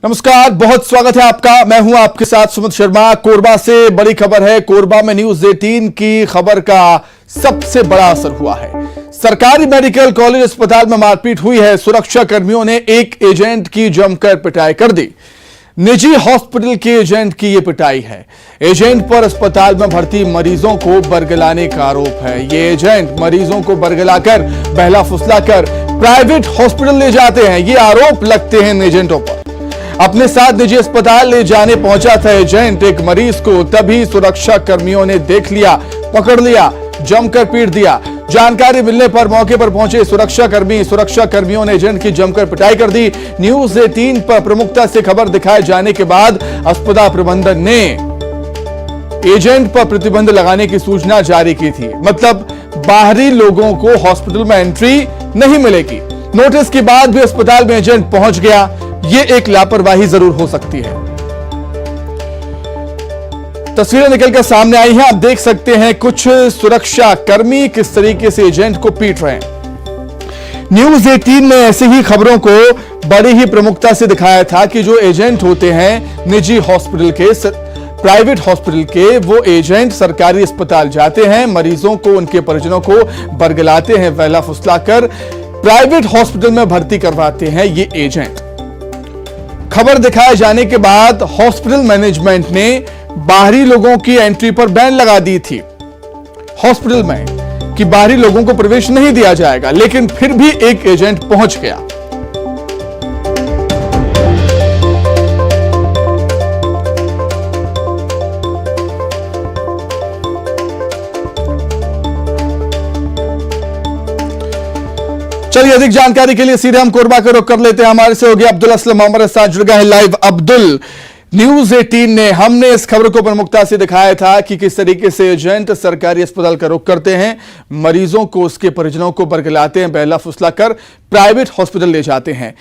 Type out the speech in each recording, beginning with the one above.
नमस्कार, बहुत स्वागत है आपका। मैं हूं आपके साथ सुमित शर्मा। कोरबा से बड़ी खबर है। कोरबा में न्यूज 18 की खबर का सबसे बड़ा असर हुआ है। सरकारी मेडिकल कॉलेज अस्पताल में मारपीट हुई है। सुरक्षा कर्मियों ने एक एजेंट की जमकर पिटाई कर दी। निजी हॉस्पिटल के एजेंट की यह पिटाई है। एजेंट पर अस्पताल में भर्ती मरीजों को बरगलाने का आरोप है। ये एजेंट मरीजों को बरगलाकर बहला फुसलाकर प्राइवेट हॉस्पिटल ले जाते हैं। ये आरोप लगते हैं एजेंटों पर। अपने साथ निजी अस्पताल ले जाने पहुंचा था एजेंट एक मरीज को, तभी सुरक्षा कर्मियों ने देख लिया, पकड़ लिया, जमकर पीट दिया। जानकारी मिलने पर मौके पर पहुंचे सुरक्षा कर्मियों ने एजेंट की जमकर पिटाई कर दी। न्यूज 18 पर प्रमुखता से खबर दिखाए जाने के बाद अस्पताल प्रबंधन ने एजेंट पर प्रतिबंध लगाने की सूचना जारी की थी। मतलब बाहरी लोगों को हॉस्पिटल में एंट्री नहीं मिलेगी। नोटिस के बाद भी अस्पताल में एजेंट पहुंच गया। ये एक लापरवाही जरूर हो सकती है। तस्वीरें निकलकर सामने आई हैं। आप देख सकते हैं कुछ सुरक्षा कर्मी किस तरीके से एजेंट को पीट रहे हैं। न्यूज 18 ने ऐसी ही खबरों को बड़ी ही प्रमुखता से दिखाया था कि जो एजेंट होते हैं निजी हॉस्पिटल के, प्राइवेट हॉस्पिटल के, वो एजेंट सरकारी अस्पताल जाते हैं, मरीजों को, उनके परिजनों को बरगलाते हैं, बहला फुसलाकर प्राइवेट हॉस्पिटल में भर्ती करवाते हैं ये एजेंट। खबर दिखाए जाने के बाद हॉस्पिटल मैनेजमेंट ने बाहरी लोगों की एंट्री पर बैन लगा दी थी हॉस्पिटल में कि बाहरी लोगों को प्रवेश नहीं दिया जाएगा, लेकिन फिर भी एक एजेंट पहुंच गया। चलिए अधिक जानकारी के लिए सीधे हम कोरबा का रुख कर लेते हैं। हमारे से हो गया अब्दुल असलम हमारे साथ जुड़ गए हैं लाइव। अब्दुल, न्यूज 18 ने हमने इस खबर को प्रमुखता से दिखाया था कि किस तरीके से एजेंट सरकारी अस्पताल का रुख करते हैं, मरीजों को, उसके परिजनों को बरगलाते हैं, बहला फुसलाकर प्राइवेट हॉस्पिटल ले जाते हैं।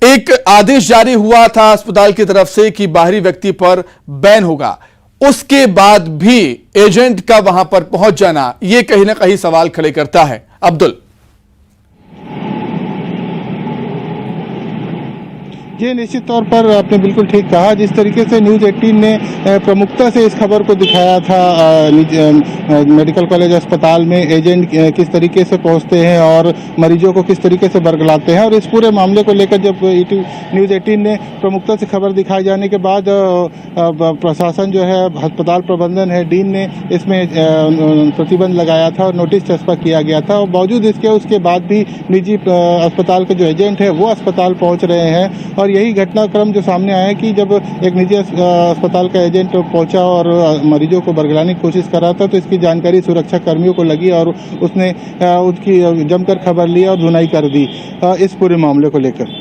एक आदेश जारी हुआ था अस्पताल की तरफ से कि बाहरी व्यक्ति पर बैन होगा। उसके बाद भी एजेंट का वहां पर पहुंच जाना यह कहीं ना कहीं सवाल खड़े करता है। अब्दुल ये निश्चित तौर पर आपने बिल्कुल ठीक कहा। जिस तरीके से न्यूज़ 18 ने प्रमुखता से इस खबर को दिखाया था, मेडिकल कॉलेज अस्पताल में एजेंट किस तरीके से पहुंचते हैं और मरीजों को किस तरीके से बरगलाते हैं, और इस पूरे मामले को लेकर जब न्यूज़ 18 ने प्रमुखता से खबर दिखाए जाने के बाद प्रशासन जो है, अस्पताल प्रबंधन है, डीन ने इसमें प्रतिबंध लगाया था और नोटिस चस्पा किया गया था। और बावजूद इसके उसके बाद भी निजी अस्पताल के जो एजेंट है वो अस्पताल पहुँच रहे हैं। और यही घटनाक्रम जो सामने आया कि जब एक निजी अस्पताल का एजेंट पहुंचा और मरीजों को बरगलाने की कोशिश कर रहा था, तो इसकी जानकारी सुरक्षा कर्मियों को लगी और उसने उसकी जमकर खबर ली और धुनाई कर दी इस पूरे मामले को लेकर।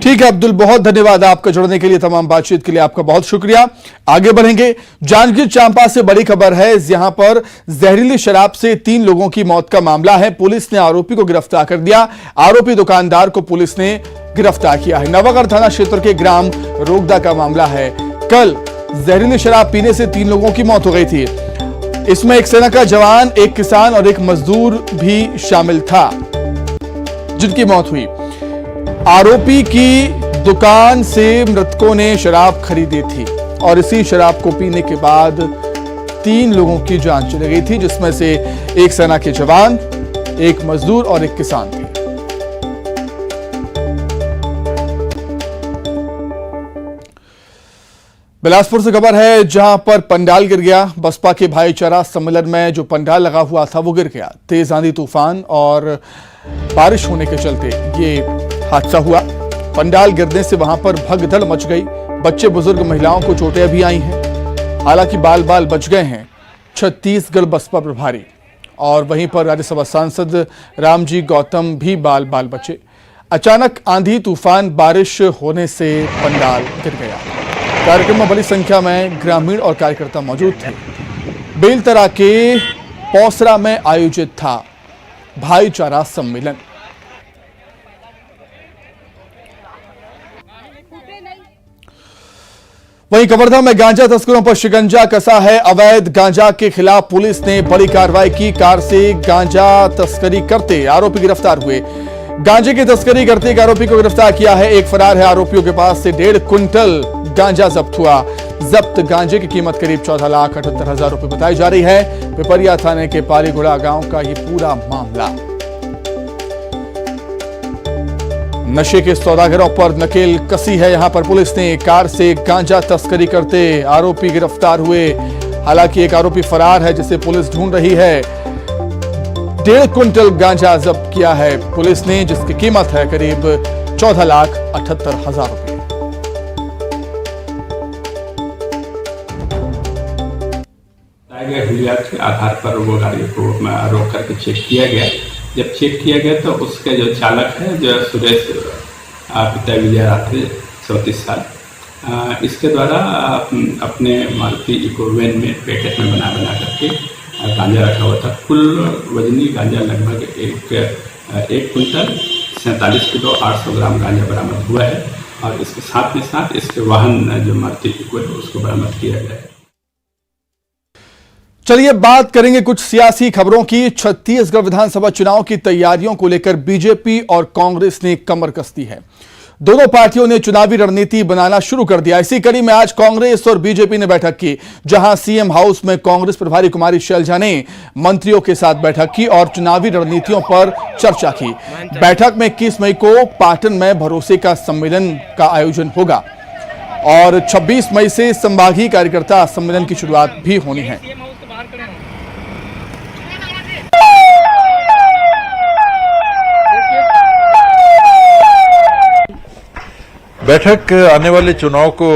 ठीक है अब्दुल, बहुत धन्यवाद आपका जुड़ने के लिए, तमाम बातचीत के लिए आपका बहुत शुक्रिया। आगे बढ़ेंगे। जांजगीर चांपा से बड़ी खबर है। यहां पर जहरीली शराब से 3 लोगों की मौत का मामला है। पुलिस ने आरोपी को गिरफ्तार कर दिया। आरोपी दुकानदार को पुलिस ने गिरफ्तार किया है। नवागढ़ थाना क्षेत्र के ग्राम रोगदा का मामला है। कल जहरीली शराब पीने से 3 लोगों की मौत हो गई थी। इसमें एक सेना का जवान, एक किसान और एक मजदूर भी शामिल था जिनकी मौत हुई। आरोपी की दुकान से मृतकों ने शराब खरीदी थी और इसी शराब को पीने के बाद 3 लोगों की जान चली गई थी, जिसमें से एक सेना के जवान, एक मजदूर और एक किसान थे। बिलासपुर से खबर है, जहां पर पंडाल गिर गया। बसपा के भाईचारा सम्मेलन में जो पंडाल लगा हुआ था वो गिर गया। तेज आंधी तूफान और बारिश होने के चलते ये हादसा हुआ। पंडाल गिरने से वहां पर भगदड़ मच गई। बच्चे, बुजुर्ग, महिलाओं को चोटें भी आई हैं। हालांकि बाल बाल बच गए हैं छत्तीसगढ़ बसपा प्रभारी, और वहीं पर राज्यसभा सांसद रामजी गौतम भी बाल बाल बचे। अचानक आंधी तूफान बारिश होने से पंडाल गिर गया। कार्यक्रम में बड़ी संख्या में ग्रामीण और कार्यकर्ता मौजूद थे। बेलतरा के पौसरा में आयोजित था भाईचारा सम्मेलन। वहीं कवर्धा में गांजा तस्करों पर शिकंजा कसा है। अवैध गांजा के खिलाफ पुलिस ने बड़ी कार्रवाई की। कार से गांजा तस्करी करते आरोपी गिरफ्तार हुए। गांजे की तस्करी करते एक आरोपी को गिरफ्तार किया है। एक फरार है। आरोपियों के पास से 1.5 क्विंटल गांजा जब्त हुआ। जब्त गांजे की कीमत करीब 14,78,000 रुपए बताई जा रही है। पिपरिया थाने के पालीगुड़ा गांव का ये पूरा मामला। नशे के सौदागरों पर नकेल कसी है। यहां पर पुलिस ने कार से गांजा तस्करी करते आरोपी गिरफ्तार हुए। हालांकि एक आरोपी फरार है जिसे पुलिस ढूंढ रही है। 1.5 क्विंटल गांजा जब्त किया है पुलिस ने, जिसकी कीमत है करीब 14,78,000 रुपए। हुलिया के आधार पर वो गाड़ी को रोक करके चेक किया गया। जब चेक किया गया तो उसके जो चालक है, जो सुरेश पिता विजय रात्रि 34 साल, इसके द्वारा अपने मारुति इको वैन में पैकेट में बना करके गांजा रखा हुआ था। कुल वजनी गांजा लगभग एक क्विंटल 47 किलो 800 ग्राम गांजा बरामद हुआ है और इसके साथ में साथ इसके वाहन जो मारुति इको है उसको बरामद किया गया है। चलिए बात करेंगे कुछ सियासी खबरों की। छत्तीसगढ़ विधानसभा चुनाव की तैयारियों को लेकर बीजेपी और कांग्रेस ने कमर कस दी है। दोनों पार्टियों ने चुनावी रणनीति बनाना शुरू कर दिया। इसी कड़ी में आज कांग्रेस और बीजेपी ने बैठक की, जहां सीएम हाउस में कांग्रेस प्रभारी कुमारी शैलजा ने मंत्रियों के साथ बैठक की और चुनावी रणनीतियों पर चर्चा की। बैठक में 21 मई को पाटन में भरोसे का सम्मेलन का आयोजन होगा और 26 मई से संभागीय कार्यकर्ता सम्मेलन की शुरुआत भी होनी है। बैठक आने वाले चुनाव को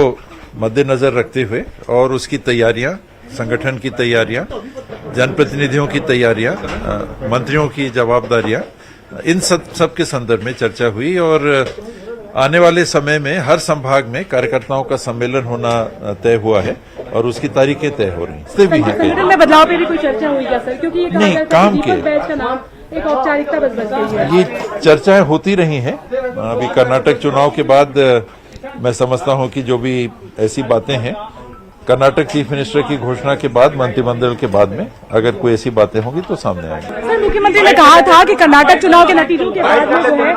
मद्देनजर रखते हुए और उसकी तैयारियां, संगठन की तैयारियां, जनप्रतिनिधियों की तैयारियां, मंत्रियों की जवाबदारियां, इन सब के संदर्भ में चर्चा हुई और आने वाले समय में हर संभाग में कार्यकर्ताओं का सम्मेलन होना तय हुआ है और उसकी तारीखें तय हो रही हैं। संगठन में बदलाव पे भी कोई चर्चा हुई क्या सर? क्योंकि नहीं, काम के बैच का नाम एक औपचारिकता बस बच गई है। ये चर्चाएं होती रही हैं। अभी कर्नाटक चुनाव के बाद मैं समझता हूं कि जो भी ऐसी बातें हैं, कर्नाटक चीफ मिनिस्टर की घोषणा के बाद, मंत्रिमंडल के बाद में अगर कोई ऐसी बातें होंगी तो सामने आएंगी। सर, मुख्यमंत्री ने कहा था कि कर्नाटक चुनाव के नतीजों के बाद में जो है,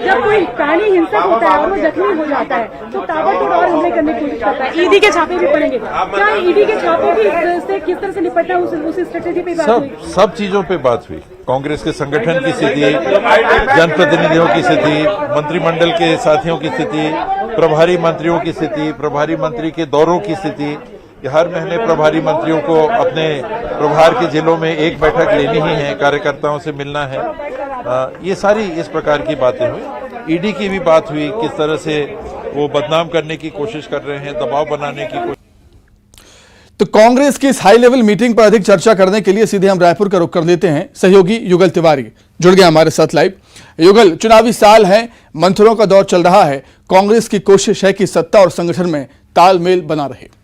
जब कोई प्राणी हिंसक होता है और वो जख्मी हो जाता है तो ताबड़तोड़ और हमले करने की कोशिश करता है। ईडी के छापे भी पड़ेंगे। क्या ईडी के छापे भी से किस तरह से निपटना है उस स्ट्रेटेजी पे बात हुई? सब चीजों पे बात हुई। कांग्रेस के संगठन की स्थिति, जनप्रतिनिधियों की स्थिति, मंत्रिमंडल के साथियों की स्थिति, प्रभारी मंत्रियों की स्थिति, प्रभारी मंत्री के दौरों की स्थिति, कि हर महीने प्रभारी मंत्रियों को अपने प्रभार के जिलों में एक बैठक लेनी ही है, कार्यकर्ताओं से मिलना है। ये सारी इस प्रकार की बातें हुई। ईडी की भी बात हुई, किस तरह से वो बदनाम करने की कोशिश कर रहे हैं, दबाव बनाने की कोशिश। तो कांग्रेस की इस हाई लेवल मीटिंग पर अधिक चर्चा करने के लिए सीधे हम रायपुर का रुख कर लेते हैं। सहयोगी युगल तिवारी जुड़ गया हमारे साथ लाइव। युगल, चुनावी साल है, मंत्रियों का दौर चल रहा है, कांग्रेस की कोशिश है कि सत्ता और संगठन में तालमेल बना रहे।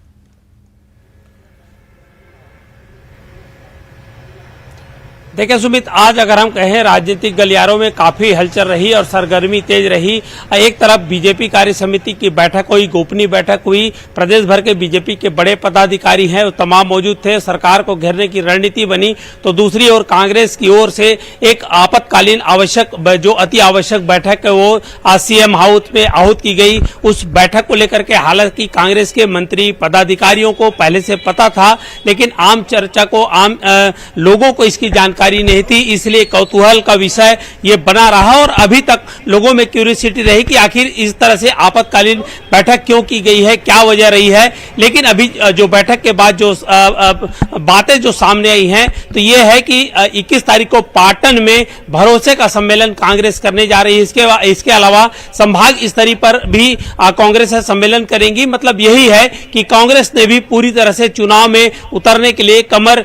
देखिए सुमित, आज अगर हम कहें राजनीतिक गलियारों में काफी हलचल रही और सरगर्मी तेज रही। एक तरफ बीजेपी कार्य समिति की बैठक हुई, गोपनीय बैठक हुई, प्रदेश भर के बीजेपी के बड़े पदाधिकारी हैं वो तमाम मौजूद थे, सरकार को घेरने की रणनीति बनी। तो दूसरी ओर कांग्रेस की ओर से एक आपातकालीन आवश्यक, जो अति आवश्यक बैठक है वो आज सीएम हाउस में आहूत की गई। उस बैठक को लेकर के हालांकि कांग्रेस के मंत्री पदाधिकारियों को पहले से पता था, लेकिन आम चर्चा को, आम लोगों को इसकी जानकारी नहीं थी, इसलिए कौतूहल का विषय ये बना रहा और अभी तक लोगों में क्यूरियोसिटी रही कि आखिर इस तरह से आपातकालीन बैठक क्यों की गई है, क्या वजह रही है। लेकिन अभी जो बैठक के बाद जो बातें जो सामने आई हैं तो ये है कि 21 तारीख को पाटन में भरोसे का सम्मेलन कांग्रेस करने जा रही है। इसके अलावा संभाग स्तरीय पर भी कांग्रेस सम्मेलन करेंगी। मतलब यही है कि कांग्रेस ने भी पूरी तरह से चुनाव में उतरने के लिए कमर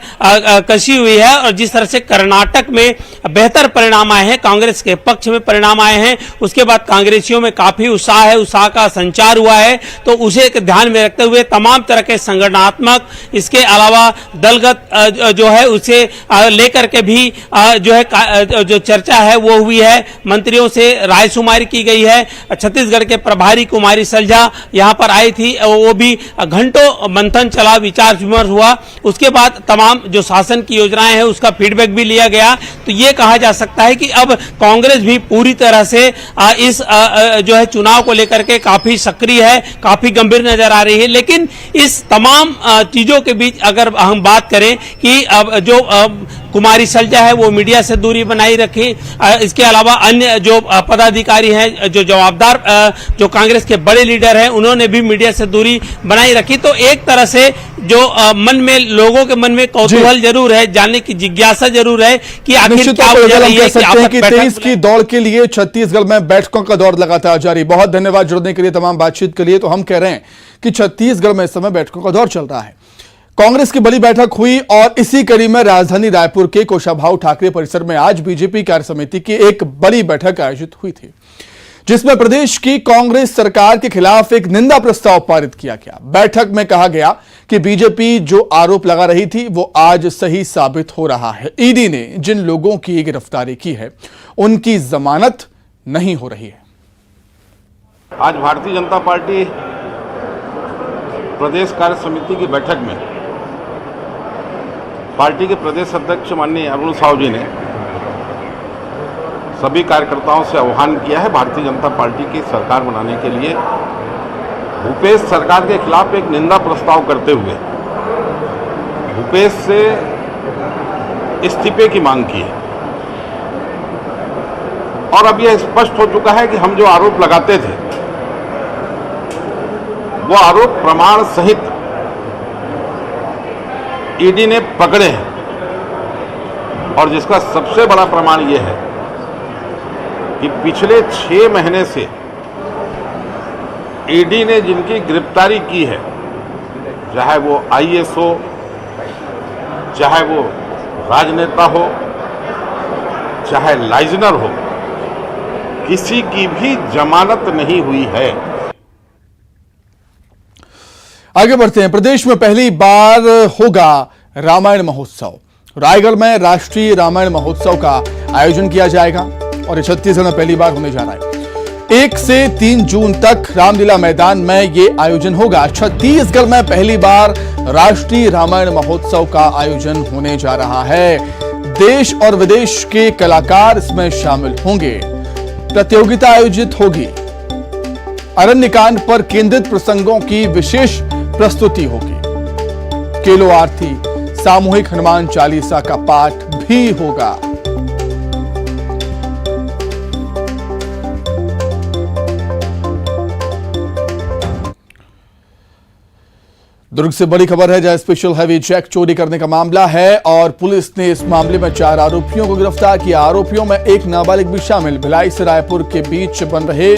कसी हुई है और जिस तरह से कर्नाटक में बेहतर परिणाम आए हैं, कांग्रेस के पक्ष में परिणाम आए हैं, उसके बाद कांग्रेसियों में काफी उत्साह है, उत्साह का संचार हुआ है। तो उसे ध्यान में रखते हुए तमाम तरह के संगठनात्मक, इसके अलावा दलगत जो है उसे लेकर के भी जो है जो चर्चा है वो हुई है। मंत्रियों से रायशुमारी की गई है। छत्तीसगढ़ के प्रभारी कुमारी शैलजा यहां पर आई थी, वो भी घंटों मंथन चला, विचार विमर्श हुआ। उसके बाद तमाम जो शासन की योजनाएं हैं उसका फीडबैक भी लिया गया तो ये कहा जा सकता है कि अब कांग्रेस भी पूरी तरह से इस जो है चुनाव को लेकर के काफी सक्रिय है, काफी गंभीर नजर आ रही है। लेकिन इस तमाम चीजों के बीच अगर हम बात करें कि अब जो कुमारी सलजा है वो मीडिया से दूरी बनाई रखी, इसके अलावा अन्य जो पदाधिकारी हैं, जो जवाबदार जो कांग्रेस के बड़े लीडर हैं, उन्होंने भी मीडिया से दूरी बनाई रखी। तो एक तरह से जो मन में लोगों के मन में कौतूहल जरूर है, जानने की जिज्ञासा जरूर है कि आखिर क्या वजह रही है कि 23 की दौड़ के लिए छत्तीसगढ़ में बैठकों का दौर लगातार जारी। बहुत धन्यवाद जुड़ने के लिए, तमाम बातचीत के लिए। तो हम कह रहे हैं कि छत्तीसगढ़ में इस समय बैठकों का दौर चल रहा है। कांग्रेस की बड़ी बैठक हुई और इसी कड़ी में राजधानी रायपुर के कुशाभाऊ ठाकरे परिसर में आज बीजेपी कार्य समिति की एक बड़ी बैठक आयोजित हुई थी, जिसमें प्रदेश की कांग्रेस सरकार के खिलाफ एक निंदा प्रस्ताव पारित किया गया। बैठक में कहा गया कि बीजेपी जो आरोप लगा रही थी वो आज सही साबित हो रहा है। ईडी ने जिन लोगों की गिरफ्तारी की है उनकी जमानत नहीं हो रही है। आज भारतीय जनता पार्टी प्रदेश कार्य समिति की बैठक में पार्टी के प्रदेश अध्यक्ष माननीय अरुण साहू जी ने सभी कार्यकर्ताओं से आह्वान किया है भारतीय जनता पार्टी की सरकार बनाने के लिए भूपेश सरकार के खिलाफ एक निंदा प्रस्ताव करते हुए भूपेश से इस्तीफे की मांग की है। और अब यह स्पष्ट हो चुका है कि हम जो आरोप लगाते थे वो आरोप प्रमाण सहित ईडी ने पकड़े हैं। और जिसका सबसे बड़ा प्रमाण यह है कि पिछले 6 महीने से ईडी ने जिनकी गिरफ्तारी की है, चाहे वो आईएएस हो, चाहे वो राजनेता हो, चाहे लाइजनर हो, किसी की भी जमानत नहीं हुई है। आगे बढ़ते हैं। प्रदेश में पहली बार होगा रामायण महोत्सव। रायगढ़ में राष्ट्रीय रामायण महोत्सव का आयोजन किया जाएगा और छत्तीसगढ़ में पहली बार होने जा रहा है। 1 से 3 जून तक रामलीला मैदान में यह आयोजन होगा। छत्तीसगढ़ में पहली बार राष्ट्रीय रामायण महोत्सव का आयोजन होने जा रहा है। देश और विदेश के कलाकार इसमें शामिल होंगे। प्रतियोगिता आयोजित होगी। अरण्यकांड पर केंद्रित प्रसंगों की विशेष प्रस्तुति होगी। केलो आरती, सामूहिक हनुमान चालीसा का पाठ भी होगा। दुर्ग से बड़ी खबर है, जहां स्पेशल हैवी चेक चोरी करने का मामला है और पुलिस ने इस मामले में 4 आरोपियों को गिरफ्तार किया। आरोपियों में एक नाबालिग भी शामिल। भिलाई से रायपुर के बीच बन रहे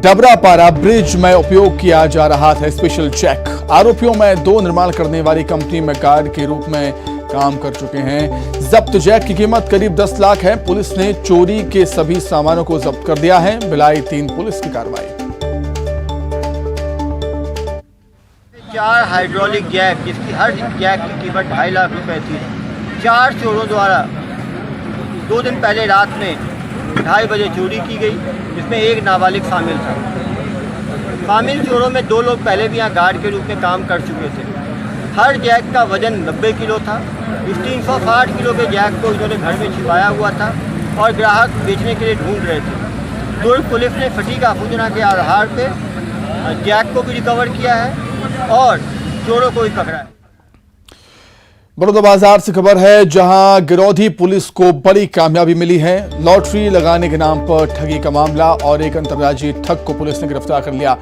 डबरापारा ब्रिज में उपयोग किया जा रहा था स्पेशल चेक। आरोपियों में 2 निर्माण करने वाली कंपनी में गार्ड के रूप में काम कर चुके हैं। जब्त जैक की कीमत करीब 10 लाख है। पुलिस ने चोरी के सभी सामानों को जब्त कर दिया है। भिलाई 3 पुलिस की कार्रवाई। 4 हाइड्रोलिक जैक, जिसकी हर जैक की कीमत 2.5 लाख रुपए थी, 4 चोरों द्वारा 2 दिन पहले रात में 2:30 बजे चोरी की गई, जिसमें एक नाबालिग शामिल था। शामिल चोरों में 2 लोग पहले भी यहाँ गार्ड के रूप में काम कर चुके थे। हर जैक का वजन 90 किलो था। इस 360 किलो के जैक को इन्होंने घर में छिपाया हुआ था और ग्राहक बेचने के लिए ढूंढ रहे थे। दुर्ग पुलिस ने सटीक सूचना के आधार पर जैक को भी रिकवर किया है और चोरों को भी पकड़ा है। बड़ौदा बाजार से खबर है, जहां गिरौधी पुलिस को बड़ी कामयाबी मिली है। लॉटरी लगाने के नाम पर ठगी का मामला और एक अंतर्राज्यीय ठग को पुलिस ने गिरफ्तार कर लिया।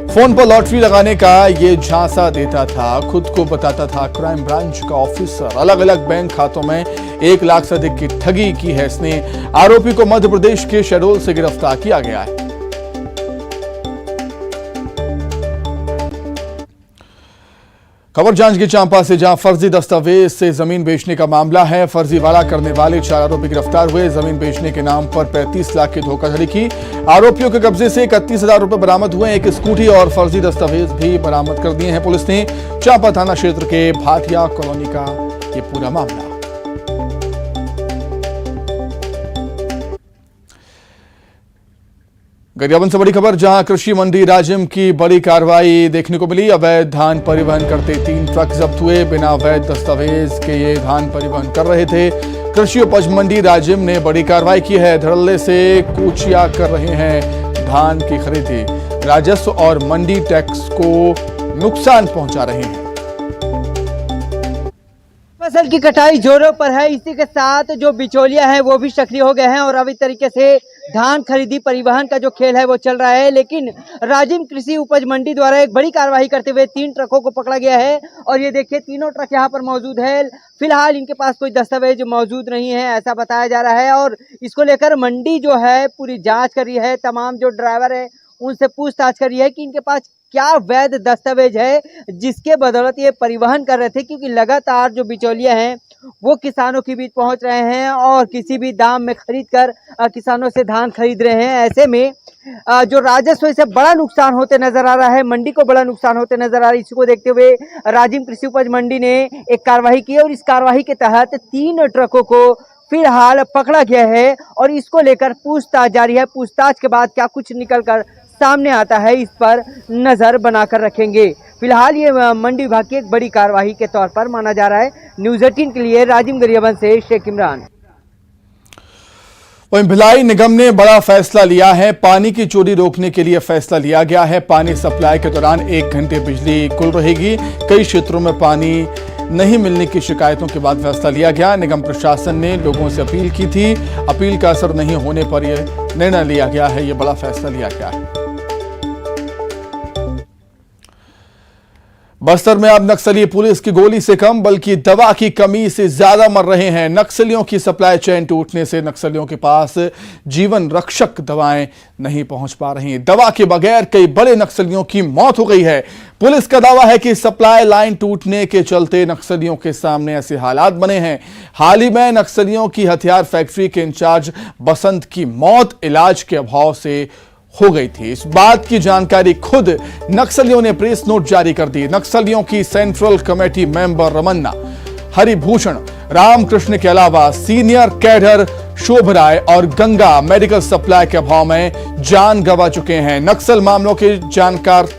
फोन पर लॉटरी लगाने का ये झांसा देता था, खुद को बताता था क्राइम ब्रांच का ऑफिसर। अलग अलग बैंक खातों में 1 लाख से अधिक की ठगी की है इसने। आरोपी को मध्य प्रदेश के शहडोल से गिरफ्तार किया गया है। खबर जांजगीर चांपा से, जहां फर्जी दस्तावेज से जमीन बेचने का मामला है। फर्जीवाड़ा करने वाले 4 आरोपी गिरफ्तार हुए। जमीन बेचने के नाम पर 35 लाख की धोखाधड़ी की। आरोपियों के कब्जे से 31,000 रुपए बरामद हुए। एक स्कूटी और फर्जी दस्तावेज भी बरामद कर दिए हैं पुलिस ने। चांपा थाना क्षेत्र के भाटिया कॉलोनी का ये पूरा मामला। गरियाबंद से बड़ी खबर, जहां कृषि मंडी राजिम की बड़ी कार्रवाई देखने को मिली। अवैध धान परिवहन करते 3 ट्रक जब्त हुए। बिना अवैध दस्तावेज के ये धान परिवहन कर रहे थे। कृषि उपज मंडी राजिम ने बड़ी कार्रवाई की है। धड़ल्ले से कूचिया कर रहे हैं धान की खरीदी। राजस्व और मंडी टैक्स को नुकसान पहुंचा रहे हैं। फसल की कटाई जोरों पर है। इसी के साथ जो बिचौलिया हैं वो भी सक्रिय हो गए हैं और अभी तरीके से धान खरीदी परिवहन का जो खेल है वो चल रहा है। लेकिन राजिम कृषि उपज मंडी द्वारा एक बड़ी कार्रवाई करते हुए 3 ट्रकों को पकड़ा गया है और ये देखिए तीनों ट्रक यहाँ पर मौजूद है। फिलहाल इनके पास कोई दस्तावेज मौजूद नहीं है ऐसा बताया जा रहा है और इसको लेकर मंडी जो है पूरी जांच कर रही है। तमाम जो ड्राइवर है उनसे पूछताछ कर रही है कि इनके पास क्या वैध दस्तावेज है जिसके बदौलत ये परिवहन कर रहे थे, क्योंकि लगातार जो बिचौलिया हैं वो किसानों के बीच पहुंच रहे हैं और किसी भी दाम में खरीद कर किसानों से धान खरीद रहे हैं। ऐसे में जो राजस्व से बड़ा नुकसान होते नजर आ रहा है, मंडी को बड़ा नुकसान होते नजर आ रहा है। इसी को देखते हुए राजिम कृषि उपज मंडी ने एक कार्रवाई की और इस कार्रवाई के तहत 3 ट्रकों को फिलहाल पकड़ा गया है और इसको लेकर पूछताछ जारी है। पूछताछ के बाद क्या कुछ निकल कर सामने आता है इस पर नजर बनाकर रखेंगे। फिलहाल ये मंडी विभाग की एक बड़ी कार्रवाई के तौर पर माना जा रहा है। न्यूज़ 18 के लिए राजिम गरियाबंद से शेख इमरान। वहीं भिलाई निगम ने बड़ा फैसला लिया है। पानी की चोरी रोकने के लिए फैसला लिया गया है। पानी सप्लाई के दौरान 1 घंटे बिजली गुल रहेगी। कई क्षेत्रों में पानी नहीं मिलने की शिकायतों के बाद फैसला लिया गया। निगम प्रशासन ने लोगों से अपील की थी। अपील का असर नहीं होने पर यह निर्णय लिया गया है। यह बड़ा फैसला लिया गया है। बस्तर में अब नक्सली पुलिस की गोली से कम बल्कि दवा की कमी से ज्यादा मर रहे हैं। नक्सलियों की सप्लाई चेन टूटने से नक्सलियों के पास जीवन रक्षक दवाएं नहीं पहुंच पा रही। दवा के बगैर कई बड़े नक्सलियों की मौत हो गई है। पुलिस का दावा है कि सप्लाई लाइन टूटने के चलते नक्सलियों के सामने ऐसे हालात बने हैं। हाल ही में नक्सलियों की हथियार फैक्ट्री के इंचार्ज बसंत की मौत इलाज के अभाव से हो गई थी। इस बात की जानकारी खुद नक्सलियों ने प्रेस नोट जारी कर दी। नक्सलियों की central committee member Ramanna, Haribhushan, Ramakrishna के अलावा सीनियर कैडर शोभ राय और गंगा मेडिकल सप्लाई के अभाव में जान गंवा चुके हैं। नक्सल मामलों के जानकार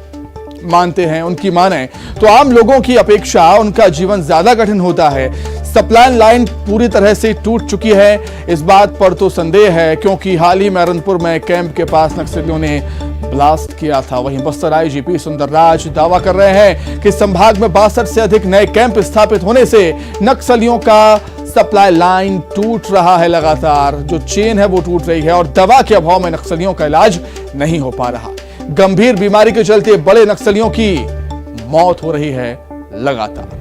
मानते हैं, उनकी माने तो आम लोगों की अपेक्षा उनका जीवन ज्यादा कठिन होता है। सप्लाई लाइन पूरी तरह से टूट चुकी है, इस बात पर तो संदेह है क्योंकि हाल ही में अरनपुर में कैंप के पास नक्सलियों ने ब्लास्ट किया था। वहीं बस्तर आईजीपी सुंदरराज दावा कर रहे हैं कि संभाग में 62 से अधिक नए कैंप स्थापित होने से नक्सलियों का सप्लाई लाइन टूट रहा है। लगातार जो चेन है वो टूट रही है और दवा के अभाव में नक्सलियों का इलाज नहीं हो पा रहा। गंभीर बीमारी के चलते बड़े नक्सलियों की मौत हो रही है लगातार।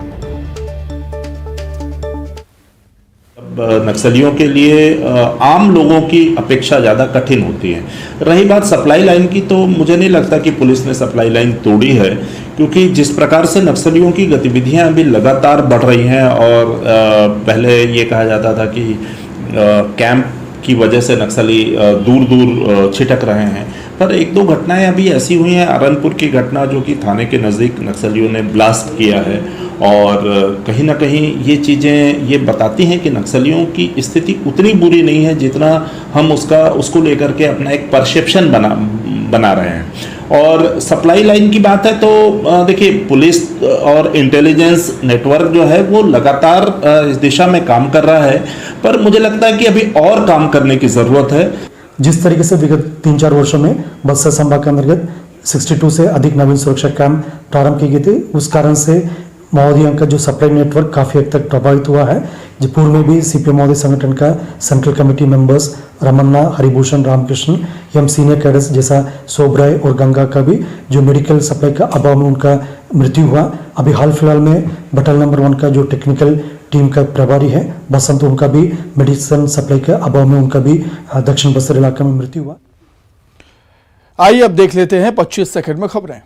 नक्सलियों के लिए आम लोगों की अपेक्षा ज़्यादा कठिन होती है। रही बात सप्लाई लाइन की, तो मुझे नहीं लगता कि पुलिस ने सप्लाई लाइन तोड़ी है, क्योंकि जिस प्रकार से नक्सलियों की गतिविधियां अभी लगातार बढ़ रही हैं और पहले ये कहा जाता था कि कैंप की वजह से नक्सली दूर दूर छिटक रहे हैं, पर 1-2 घटनाएं अभी ऐसी हुई हैं। अरनपुर की घटना जो कि थाने के नज़दीक नक्सलियों ने ब्लास्ट किया है और कहीं ना कहीं ये चीज़ें ये बताती हैं कि नक्सलियों की स्थिति उतनी बुरी नहीं है जितना हम उसको लेकर के अपना एक परसेप्शन बना रहे हैं। और सप्लाई लाइन की बात है तो देखिए, पुलिस और इंटेलिजेंस नेटवर्क जो है वो लगातार इस दिशा में काम कर रहा है, पर मुझे लगता है कि अभी और काम करने की ज़रूरत है। जिस तरीके से विगत 3-4 वर्षों में बस्तर संभाग के अंतर्गत 62 से अधिक नवीन सुरक्षा कैंप प्रारंभ किए गए थे, उस कारण से महोदयों का जो सप्लाई नेटवर्क काफ़ी हद तक प्रभावित हुआ है। जो पूर्व में भी सीपीएम महोदय संगठन का central committee members Ramanna, Haribhushan, Ramakrishna एवं सीनियर कैडर्स जैसा शोभ राय और गंगा का भी जो मेडिकल सप्लाई का अभाव में उनका मृत्यु हुआ। अभी हाल फिलहाल में बटालियन नंबर 1 का जो टेक्निकल टीम का प्रभारी है बसंत, उनका भी मेडिसिन सप्लाई के अभाव में उनका भी दक्षिण बस्तर इलाका में मृत्यु हुआ। आइए अब देख लेते हैं 25 सेकंड में खबरें।